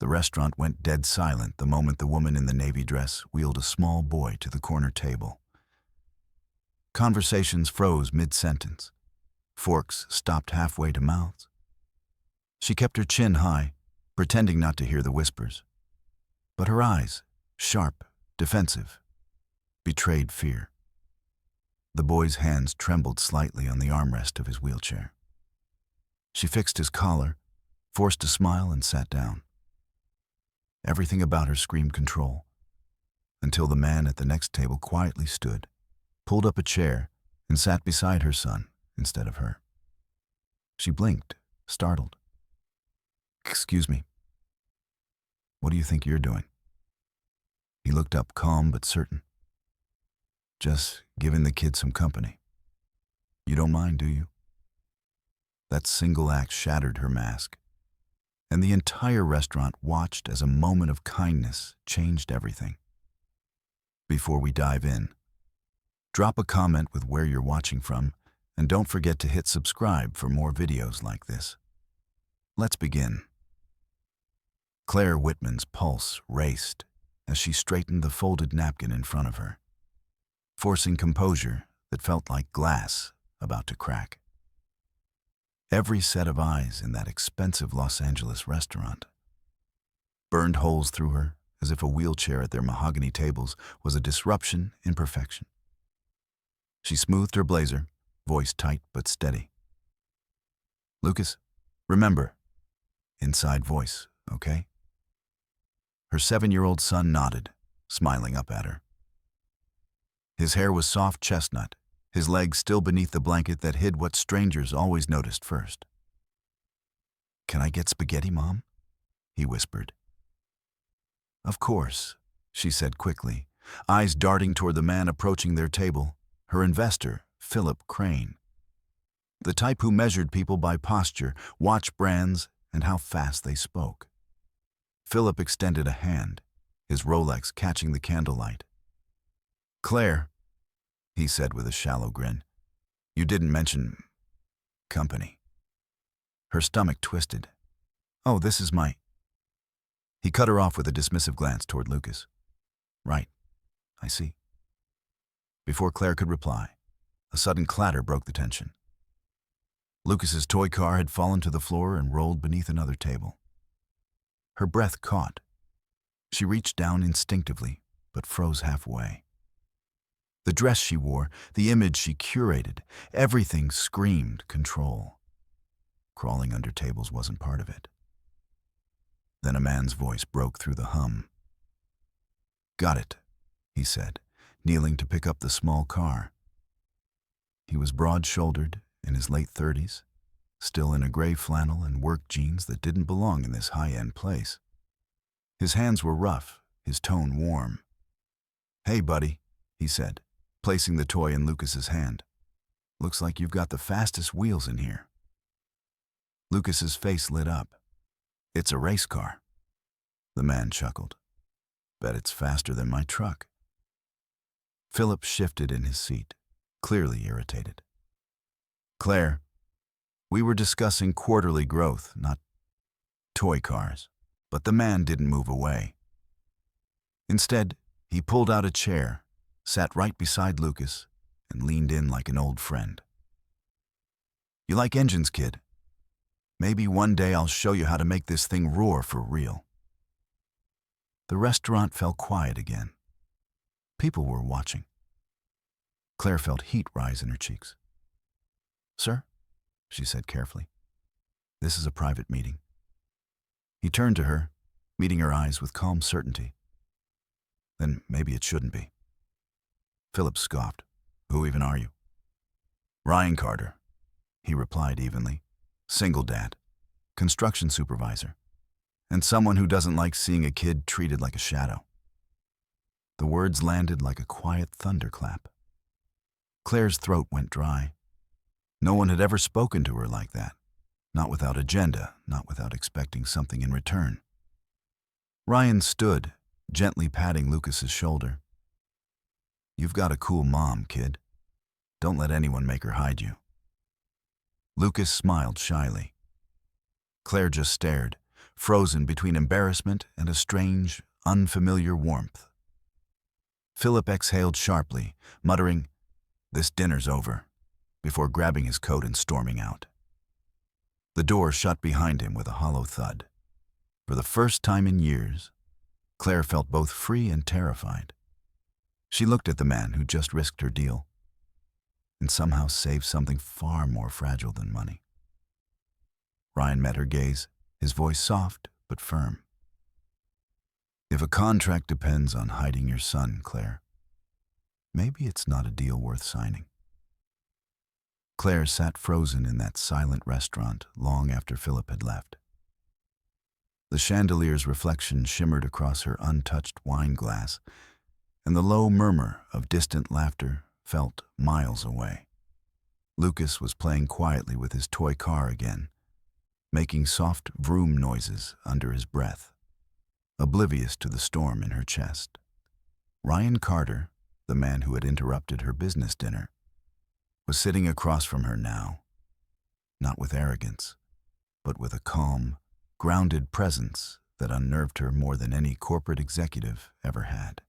The restaurant went dead silent the moment the woman in the navy dress wheeled a small boy to the corner table. Conversations froze mid-sentence. Forks stopped halfway to mouths. She kept her chin high, pretending not to hear the whispers. But her eyes, sharp, defensive, betrayed fear. The boy's hands trembled slightly on the armrest of his wheelchair. She fixed his collar, forced a smile, and sat down. Everything about her screamed control, until the man at the next table quietly stood, pulled up a chair, and sat beside her son instead of her. She blinked, startled. "Excuse me. What do you think you're doing?" He looked up, calm but certain. "Just giving the kid some company. You don't mind, do you?" That single act shattered her mask, and the entire restaurant watched as a moment of kindness changed everything. Before we dive in, drop a comment with where you're watching from, and don't forget to hit subscribe for more videos like this. Let's begin. Claire Whitman's pulse raced as she straightened the folded napkin in front of her, forcing composure that felt like glass about to crack. Every set of eyes in that expensive Los Angeles restaurant burned holes through her as if a wheelchair at their mahogany tables was a disruption in perfection. She smoothed her blazer, voice tight but steady. "Lucas, remember, inside voice, okay?" Her 7-year-old son nodded, smiling up at her. His hair was soft chestnut, his legs still beneath the blanket that hid what strangers always noticed first. "Can I get spaghetti, Mom?" he whispered. "Of course," she said quickly, eyes darting toward the man approaching their table, her investor, Philip Crane. The type who measured people by posture, watch brands, and how fast they spoke. Philip extended a hand, his Rolex catching the candlelight. "Claire," he said with a shallow grin, "you didn't mention company." Her stomach twisted. "Oh, this is my—" He cut her off with a dismissive glance toward Lucas. "Right, I see." Before Claire could reply, a sudden clatter broke the tension. Lucas's toy car had fallen to the floor and rolled beneath another table. Her breath caught. She reached down instinctively, but froze halfway. The dress she wore, the image she curated, everything screamed control. Crawling under tables wasn't part of it. Then a man's voice broke through the hum. "Got it," he said, kneeling to pick up the small car. He was broad-shouldered, in his late 30s, still in a gray flannel and work jeans that didn't belong in this high-end place. His hands were rough, his tone warm. "Hey, buddy," he said, placing the toy in Lucas's hand. "Looks like you've got the fastest wheels in here." Lucas's face lit up. "It's a race car." The man chuckled. "Bet it's faster than my truck." Philip shifted in his seat, clearly irritated. "Claire, we were discussing quarterly growth, not toy cars." But the man didn't move away. Instead, he pulled out a chair, sat right beside Lucas, and leaned in like an old friend. "You like engines, kid? Maybe one day I'll show you how to make this thing roar for real." The restaurant fell quiet again. People were watching. Claire felt heat rise in her cheeks. "Sir," she said carefully, "this is a private meeting." He turned to her, meeting her eyes with calm certainty. "Then maybe it shouldn't be." Philip scoffed. "Who even are you?" "Ryan Carter," he replied evenly. "Single dad, construction supervisor, and someone who doesn't like seeing a kid treated like a shadow." The words landed like a quiet thunderclap. Claire's throat went dry. No one had ever spoken to her like that. Not without agenda, not without expecting something in return. Ryan stood, gently patting Lucas's shoulder. "You've got a cool mom, kid. Don't let anyone make her hide you." Lucas smiled shyly. Claire just stared, frozen between embarrassment and a strange, unfamiliar warmth. Philip exhaled sharply, muttering, "This dinner's over," before grabbing his coat and storming out. The door shut behind him with a hollow thud. For the first time in years, Claire felt both free and terrified. She looked at the man who just risked her deal and somehow saved something far more fragile than money. Ryan met her gaze, his voice soft but firm. "If a contract depends on hiding your son, Claire, maybe it's not a deal worth signing." Claire sat frozen in that silent restaurant long after Philip had left. The chandelier's reflection shimmered across her untouched wine glass, and the low murmur of distant laughter felt miles away. Lucas was playing quietly with his toy car again, making soft vroom noises under his breath, oblivious to the storm in her chest. Ryan Carter, the man who had interrupted her business dinner, was sitting across from her now, not with arrogance, but with a calm, grounded presence that unnerved her more than any corporate executive ever had.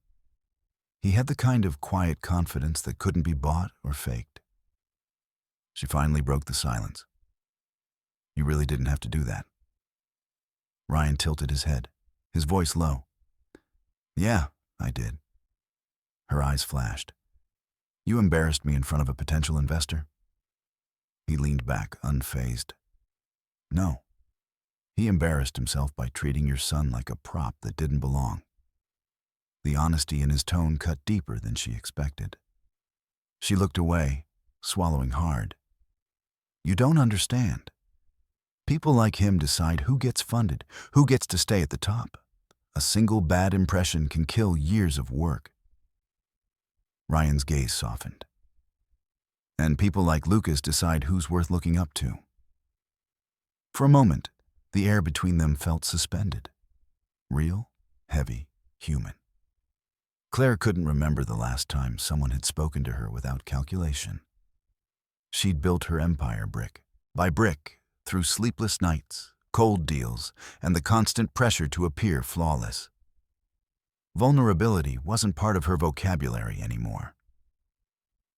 He had the kind of quiet confidence that couldn't be bought or faked. She finally broke the silence. "You really didn't have to do that." Ryan tilted his head, his voice low. "Yeah, I did." Her eyes flashed. "You embarrassed me in front of a potential investor?" He leaned back, unfazed. "No. He embarrassed himself by treating your son like a prop that didn't belong." The honesty in his tone cut deeper than she expected. She looked away, swallowing hard. "You don't understand. People like him decide who gets funded, who gets to stay at the top. A single bad impression can kill years of work." Ryan's gaze softened. "And people like Lucas decide who's worth looking up to." For a moment, the air between them felt suspended. Real, heavy, human. Claire couldn't remember the last time someone had spoken to her without calculation. She'd built her empire brick by brick through sleepless nights, cold deals, and the constant pressure to appear flawless. Vulnerability wasn't part of her vocabulary anymore.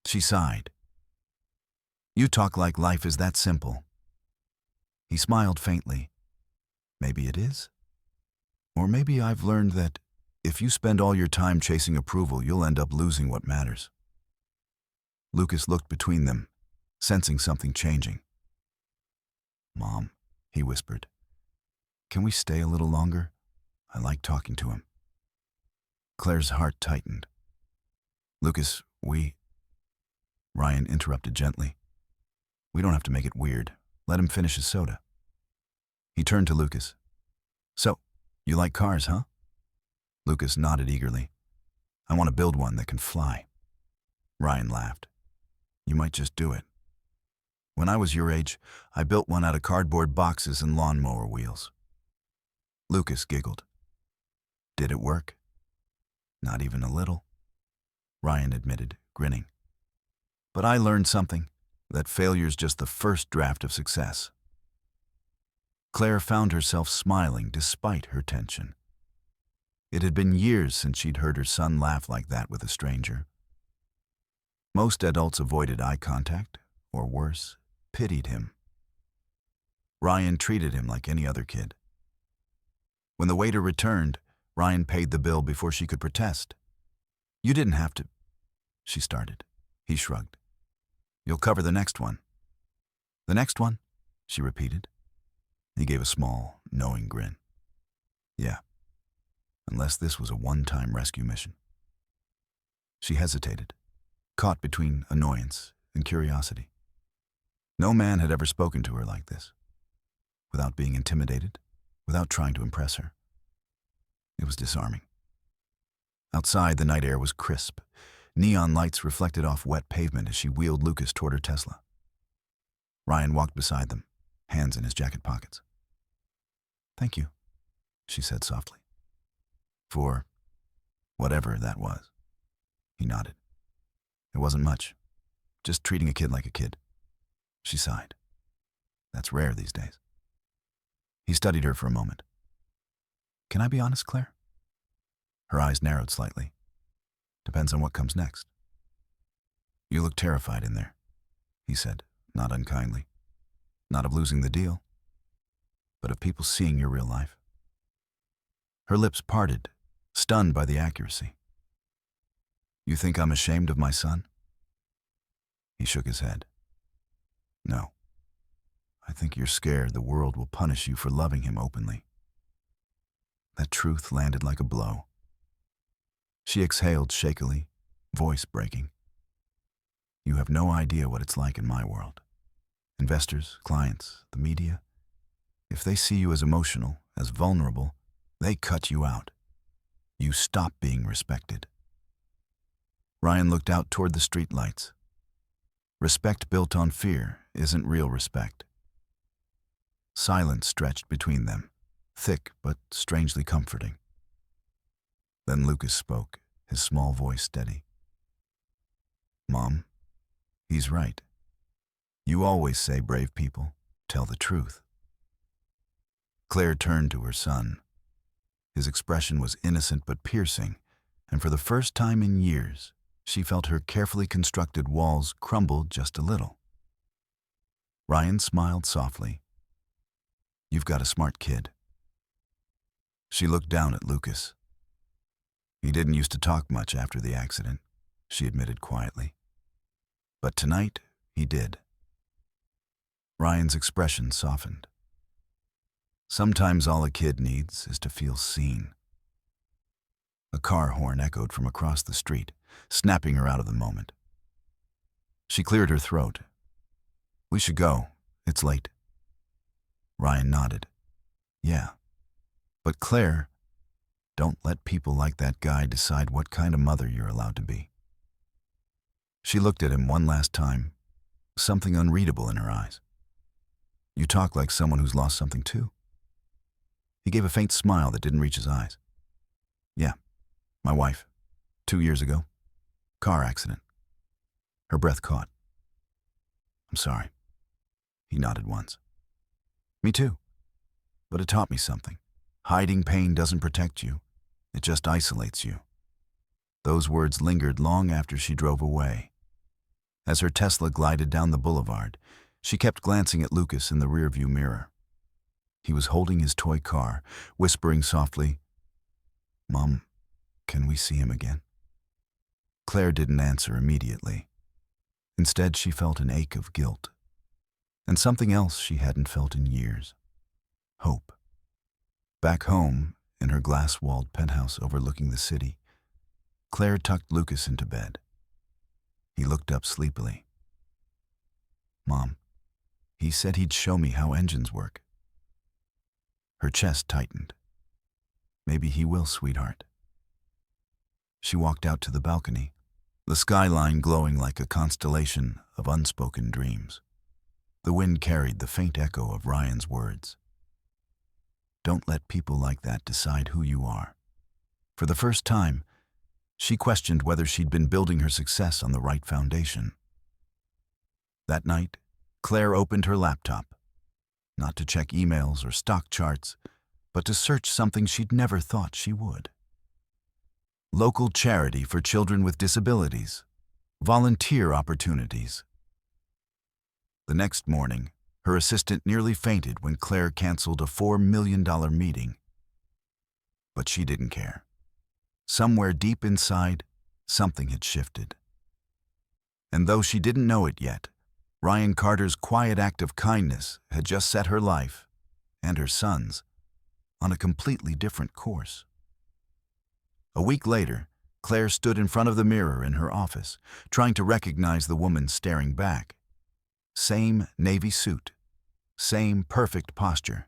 She sighed. "You talk like life is that simple." He smiled faintly. "Maybe it is. Or maybe I've learned that if you spend all your time chasing approval, you'll end up losing what matters." Lucas looked between them, sensing something changing. "Mom," he whispered, "can we stay a little longer? I like talking to him." Claire's heart tightened. "Lucas, Ryan interrupted gently. "We don't have to make it weird. Let him finish his soda." He turned to Lucas. "So, you like cars, huh?" Lucas nodded eagerly. "I want to build one that can fly." Ryan laughed. "You might just do it. When I was your age, I built one out of cardboard boxes and lawnmower wheels." Lucas giggled. "Did it work?" "Not even a little," Ryan admitted, grinning. "But I learned something, that failure's just the first draft of success." Claire found herself smiling despite her tension. It had been years since she'd heard her son laugh like that with a stranger. Most adults avoided eye contact, or worse, pitied him. Ryan treated him like any other kid. When the waiter returned, Ryan paid the bill before she could protest. "You didn't have to," she started. He shrugged. "You'll cover the next one." "The next one?" she repeated. He gave a small, knowing grin. "Yeah, unless this was a one-time rescue mission." She hesitated, caught between annoyance and curiosity. No man had ever spoken to her like this, without being intimidated, without trying to impress her. It was disarming. Outside, the night air was crisp. Neon lights reflected off wet pavement as she wheeled Lucas toward her Tesla. Ryan walked beside them, hands in his jacket pockets. "Thank you," she said softly. "For whatever that was." He nodded. "It wasn't much. Just treating a kid like a kid." She sighed. "That's rare these days." He studied her for a moment, Can I be honest, Claire? Her eyes narrowed slightly. Depends on what comes next. You look terrified in there, he said, not unkindly. Not of losing the deal, but of people seeing your real life. Her lips parted, stunned by the accuracy. You think I'm ashamed of my son? He shook his head. No. I think you're scared the world will punish you for loving him openly. That truth landed like a blow. She exhaled shakily, voice breaking. You have no idea what it's like in my world. Investors, clients, the media, if they see you as emotional, as vulnerable, they cut you out. You stop being respected. Ryan looked out toward the streetlights. Respect built on fear isn't real respect. Silence stretched between them, thick but strangely comforting. Then Lucas spoke, his small voice steady. Mom, he's right. You always say brave people tell the truth. Claire turned to her son. His expression was innocent but piercing, and for the first time in years, she felt her carefully constructed walls crumble just a little. Ryan smiled softly. You've got a smart kid. She looked down at Lucas. He didn't used to talk much after the accident, she admitted quietly. But tonight, he did. Ryan's expression softened. Sometimes all a kid needs is to feel seen. A car horn echoed from across the street, snapping her out of the moment. She cleared her throat. We should go. It's late. Ryan nodded. Yeah. But Claire, don't let people like that guy decide what kind of mother you're allowed to be. She looked at him one last time, something unreadable in her eyes. You talk like someone who's lost something too. He gave a faint smile that didn't reach his eyes. Yeah, my wife, 2 years ago. Car accident. Her breath caught. I'm sorry. He nodded once. Me too. But it taught me something. Hiding pain doesn't protect you. It just isolates you. Those words lingered long after she drove away. As her Tesla glided down the boulevard, she kept glancing at Lucas in the rearview mirror. He was holding his toy car, whispering softly, Mom, can we see him again? Claire didn't answer immediately. Instead, she felt an ache of guilt, and something else she hadn't felt in years. Hope. Back home, in her glass-walled penthouse overlooking the city, Claire tucked Lucas into bed. He looked up sleepily. Mom, he said he'd show me how engines work. Her chest tightened. Maybe he will, sweetheart. She walked out to the balcony, the skyline glowing like a constellation of unspoken dreams. The wind carried the faint echo of Ryan's words. Don't let people like that decide who you are. For the first time, she questioned whether she'd been building her success on the right foundation. That night, Claire opened her laptop, not to check emails or stock charts, but to search something she'd never thought she would. Local charity for children with disabilities, volunteer opportunities. The next morning, her assistant nearly fainted when Claire canceled a $4 million meeting. But she didn't care. Somewhere deep inside, something had shifted. And though she didn't know it yet, Ryan Carter's quiet act of kindness had just set her life, and her son's, on a completely different course. A week later, Claire stood in front of the mirror in her office, trying to recognize the woman staring back. Same navy suit, same perfect posture.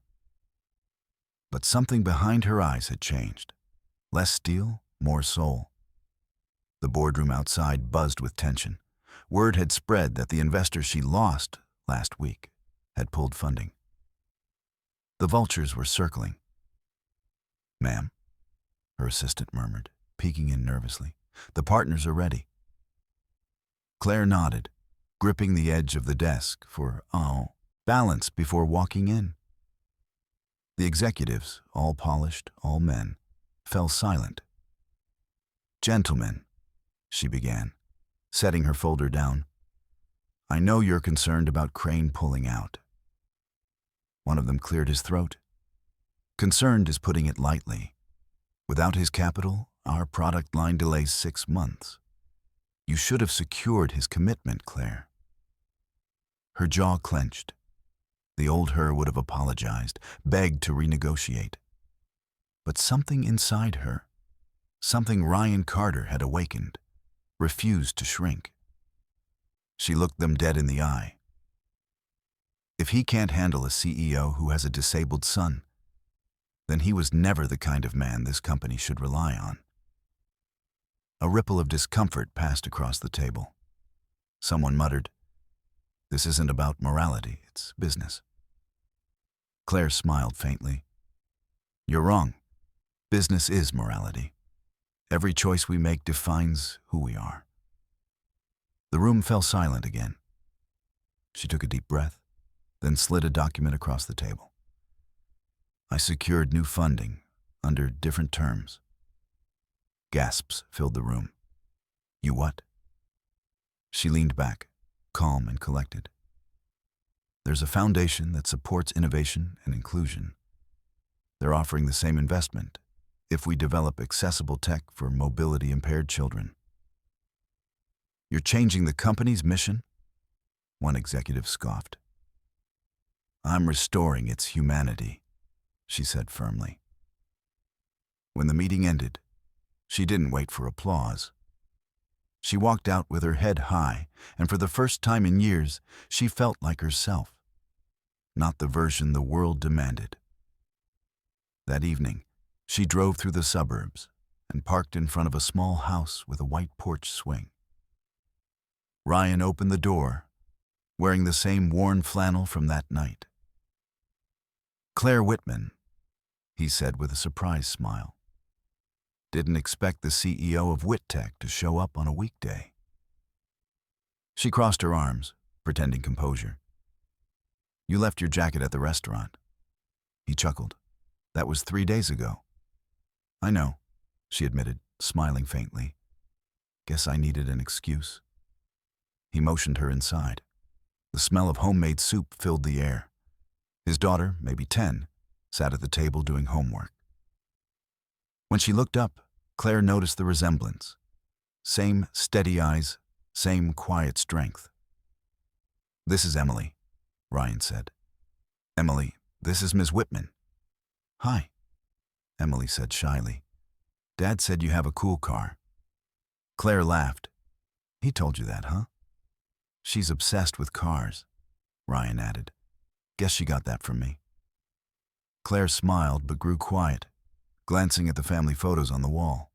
But something behind her eyes had changed. Less steel, more soul. The boardroom outside buzzed with tension. Word had spread that the investor she lost last week had pulled funding. The vultures were circling. Ma'am, her assistant murmured, peeking in nervously. The partners are ready. Claire nodded, gripping the edge of the desk for balance before walking in. The executives, all polished, all men, fell silent. "Gentlemen," she began, setting her folder down, "I know you're concerned about Crane pulling out." One of them cleared his throat. "Concerned is putting it lightly. Without his capital, our product line delays 6 months. You should have secured his commitment, Claire." Her jaw clenched. The old her would have apologized, begged to renegotiate. But something inside her, something Ryan Carter had awakened, refused to shrink. She looked them dead in the eye. If he can't handle a CEO who has a disabled son, then he was never the kind of man this company should rely on. A ripple of discomfort passed across the table. Someone muttered, "This isn't about morality, it's business." Claire smiled faintly. "You're wrong. Business is morality. Every choice we make defines who we are." The room fell silent again. She took a deep breath, then slid a document across the table. "I secured new funding under different terms." Gasps filled the room. "You what?" She leaned back, calm and collected. "There's a foundation that supports innovation and inclusion. They're offering the same investment if we develop accessible tech for mobility-impaired children." "You're changing the company's mission?" one executive scoffed. "I'm restoring its humanity," she said firmly. When the meeting ended, she didn't wait for applause. She walked out with her head high, and for the first time in years, she felt like herself, not the version the world demanded. That evening, she drove through the suburbs and parked in front of a small house with a white porch swing. Ryan opened the door, wearing the same worn flannel from that night. "Claire Whitman," he said with a surprised smile. "Didn't expect the CEO of WhitTech to show up on a weekday." She crossed her arms, pretending composure. "You left your jacket at the restaurant." He chuckled. "That was 3 days ago." "I know," she admitted, smiling faintly. "Guess I needed an excuse." He motioned her inside. The smell of homemade soup filled the air. His daughter, maybe 10, sat at the table doing homework. When she looked up, Claire noticed the resemblance. Same steady eyes, same quiet strength. "This is Emily," Ryan said. "Emily, this is Ms. Whitman." "Hi," Emily said shyly. "Dad said you have a cool car." Claire laughed. "He told you that, huh?" "She's obsessed with cars," Ryan added. "Guess she got that from me." Claire smiled but grew quiet, glancing at the family photos on the wall.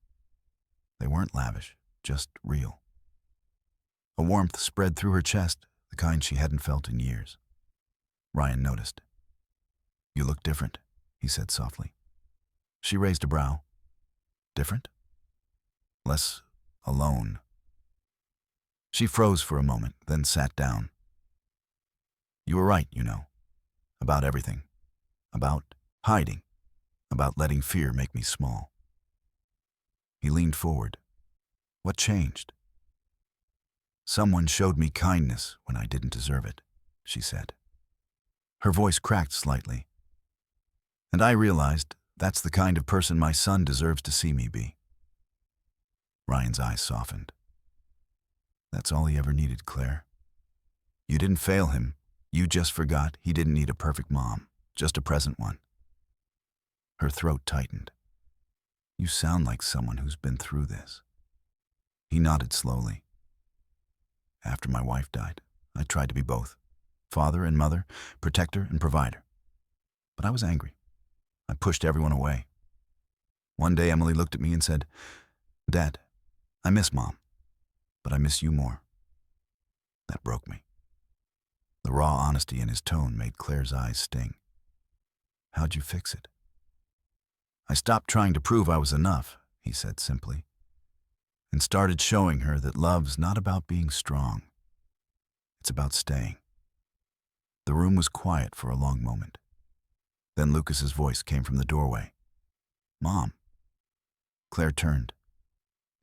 They weren't lavish, just real. A warmth spread through her chest, the kind she hadn't felt in years. Ryan noticed. "You look different," he said softly. She raised a brow. "Different?" "Less alone." She froze for a moment, then sat down. "You were right, you know, about everything. About hiding. About letting fear make me small." He leaned forward. "What changed?" "Someone showed me kindness when I didn't deserve it," she said. Her voice cracked slightly. "And I realized that's the kind of person my son deserves to see me be." Ryan's eyes softened. "That's all he ever needed, Claire. You didn't fail him. You just forgot he didn't need a perfect mom, just a present one." Her throat tightened. "You sound like someone who's been through this." He nodded slowly. "After my wife died, I tried to be both, father and mother, protector and provider. But I was angry. I pushed everyone away. One day Emily looked at me and said, 'Dad, I miss Mom, but I miss you more.' That broke me." The raw honesty in his tone made Claire's eyes sting. "How'd you fix it?" "I stopped trying to prove I was enough," he said simply, "and started showing her that love's not about being strong. It's about staying." The room was quiet for a long moment. Then Lucas's voice came from the doorway. "Mom." Claire turned.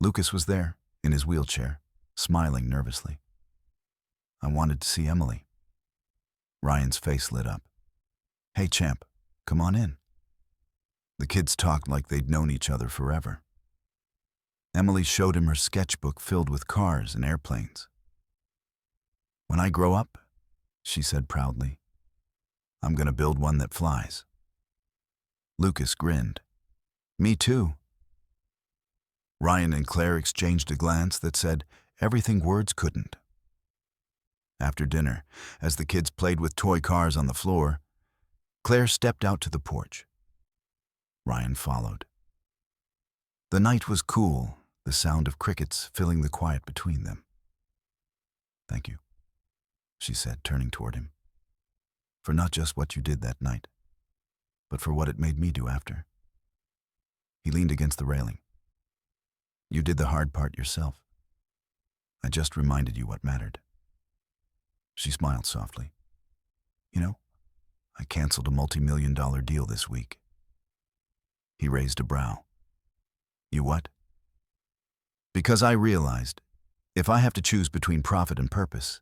Lucas was there, in his wheelchair, smiling nervously. "I wanted to see Emily." Ryan's face lit up. "Hey, champ, come on in." The kids talked like they'd known each other forever. Emily showed him her sketchbook filled with cars and airplanes. "When I grow up," she said proudly, "I'm going to build one that flies." Lucas grinned. "Me too." Ryan and Claire exchanged a glance that said everything words couldn't. After dinner, as the kids played with toy cars on the floor, Claire stepped out to the porch. Ryan followed. The night was cool, the sound of crickets filling the quiet between them. "Thank you," she said, turning toward him, "for not just what you did that night, but for what it made me do after." He leaned against the railing. "You did the hard part yourself. I just reminded you what mattered." She smiled softly. "You know, I canceled a multi-million-dollar deal this week." He raised a brow. "You what?" "Because I realized, if I have to choose between profit and purpose,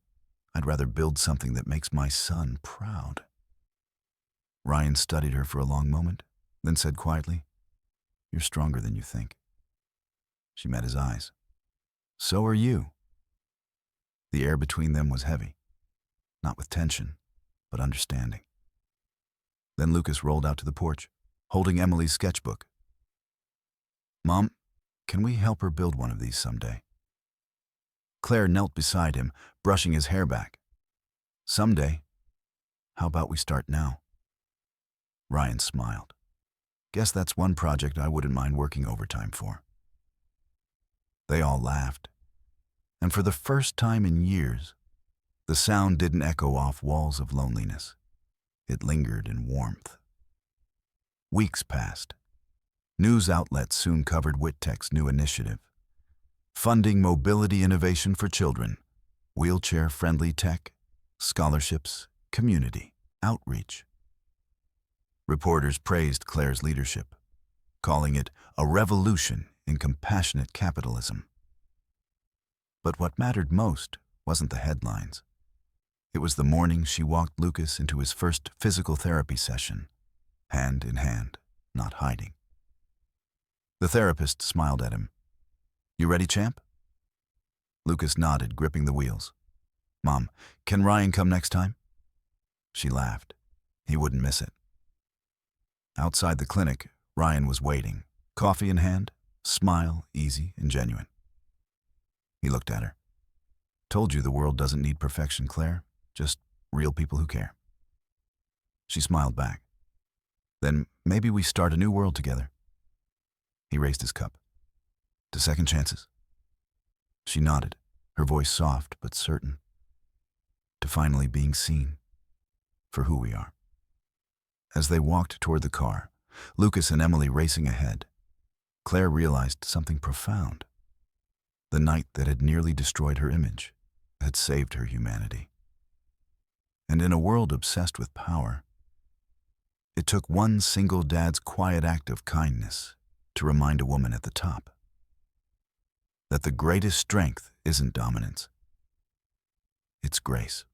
I'd rather build something that makes my son proud." Ryan studied her for a long moment, then said quietly, "You're stronger than you think." She met his eyes. "So are you." The air between them was heavy, not with tension, but understanding. Then Lucas rolled out to the porch, holding Emily's sketchbook. "Mom, can we help her build one of these someday?" Claire knelt beside him, brushing his hair back. "Someday. How about we start now?" Ryan smiled. "Guess that's one project I wouldn't mind working overtime for." They all laughed, and for the first time in years, the sound didn't echo off walls of loneliness. It lingered in warmth. Weeks passed. News outlets soon covered Whittech's new initiative, funding mobility innovation for children, wheelchair-friendly tech, scholarships, community outreach. Reporters praised Claire's leadership, calling it a revolution in compassionate capitalism. But what mattered most wasn't the headlines. It was the morning she walked Lucas into his first physical therapy session, hand in hand, not hiding. The therapist smiled at him. "You ready, champ?" Lucas nodded, gripping the wheels. "Mom, can Ryan come next time?" She laughed. He wouldn't miss it. Outside the clinic, Ryan was waiting, coffee in hand, smile easy and genuine. He looked at her. "Told you the world doesn't need perfection, Claire. Just real people who care." She smiled back. "Then maybe we start a new world together." He raised his cup. "To second chances?" She nodded, her voice soft but certain. "To finally being seen for who we are." As they walked toward the car, Lucas and Emily racing ahead, Claire realized something profound. The night that had nearly destroyed her image had saved her humanity. And in a world obsessed with power, it took one single dad's quiet act of kindness to remind a woman at the top that the greatest strength isn't dominance, it's grace.